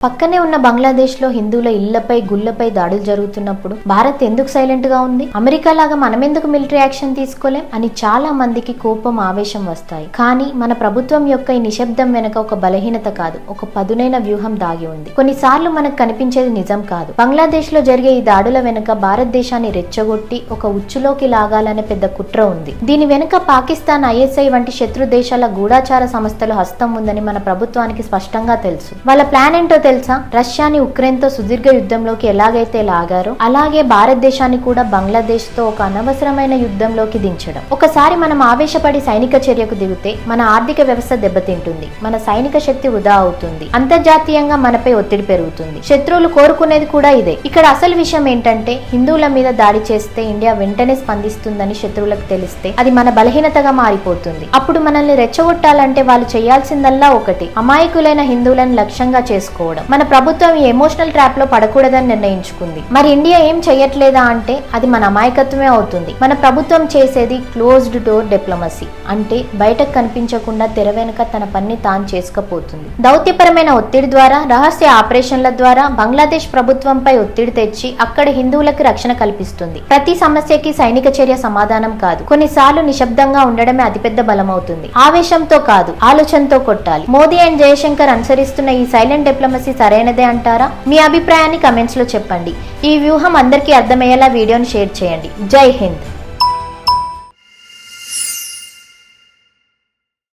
పక్కనే ఉన్న బంగ్లాదేశ్ లో హిందువుల ఇళ్లపై గుళ్లపై దాడులు జరుగుతున్నప్పుడు భారత్ ఎందుకు సైలెంట్ గా ఉంది? అమెరికా లాగా మనమెందుకు మిలిటరీ యాక్షన్ తీసుకోలేం అని చాలా మందికి కోపం ఆవేశం వస్తాయి. కానీ మన ప్రభుత్వం యొక్క ఈ నిశ్శబ్దం వెనక ఒక బలహీనత కాదు, ఒక పదునైన వ్యూహం దాగి ఉంది. కొన్నిసార్లు మనకు కనిపించేది నిజం కాదు. బంగ్లాదేశ్ లో జరిగే ఈ దాడుల వెనుక భారతదేశాన్ని రెచ్చగొట్టి ఒక ఉచ్చులోకి లాగాలనే పెద్ద కుట్ర ఉంది. దీని వెనుక పాకిస్తాన్, ఐఎస్ఐ వంటి శత్రు దేశాల గూఢాచార సంస్థల హస్తం ఉందని మన ప్రభుత్వానికి స్పష్టంగా తెలుసు. వాళ్ళ ప్లాన్ ఏంటో తెలుసా? రష్యాని ఉక్రెయిన్ తో సుదీర్ఘ యుద్ధంలోకి ఎలాగైతే లాగారో అలాగే భారతదేశాన్ని కూడా బంగ్లాదేశ్ తో ఒక అనవసరమైన యుద్ధంలోకి దించడం. ఒకసారి మనం ఆవేశపడి సైనిక చర్యకు దిగితే మన ఆర్థిక వ్యవస్థ దెబ్బతింటుంది, మన సైనిక శక్తి వృధా అవుతుంది, అంతర్జాతీయంగా మనపై ఒత్తిడి పెరుగుతుంది. శత్రువులు కోరుకునేది కూడా ఇదే. ఇక్కడ అసలు విషయం ఏంటంటే హిందువుల మీద దాడి చేస్తే ఇండియా వెంటనే స్పందిస్తుందని శత్రువులకు తెలిస్తే అది మన బలహీనతగా మారిపోతుంది. అప్పుడు మనల్ని రెచ్చగొట్టాలంటే వాళ్ళు చేయాల్సిందల్లా ఒకటి, అమాయకులైన హిందువులను లక్ష్యంగా చేసుకోవడం. మన ప్రభుత్వం ఈ ఎమోషనల్ ట్రాప్ లో పడకూడదని నిర్ణయించుకుంది. మరి ఇండియా ఏం చెయ్యట్లేదా అంటే అది మన అమాయకత్వమే అవుతుంది. మన ప్రభుత్వం చేసేది క్లోజ్డ్ డోర్ డిప్లొమసీ, అంటే బయటకు కనిపించకుండా తెర వెనుక తన పని తాను చేసుకపోతుంది. దౌత్యపరమైన ఒత్తిడి ద్వారా, రహస్య ఆపరేషన్ల ద్వారా బంగ్లాదేశ్ ప్రభుత్వంపై ఒత్తిడి తెచ్చి అక్కడ హిందువులకు రక్షణ కల్పిస్తుంది. ప్రతి సమస్యకి సైనిక చర్య సమాధానం కాదు. కొన్నిసార్లు నిశ్శబ్దంగా ఉండడమే అతిపెద్ద బలమవుతుంది. ఆవేశంతో కాదు, ఆలోచనతో కొట్టాలి. మోదీ అండ్ జయశంకర్ అనుసరిస్తున్న ఈ సైలెంట్ డిప్లొమసీ సరైనదే అంటారా? మీ అభిప్రాయాన్ని కమెంట్స్ లో చెప్పండి. ఈ వ్యూహం అందరికీ అర్థమయ్యేలా వీడియోని షేర్ చేయండి. జై హింద్.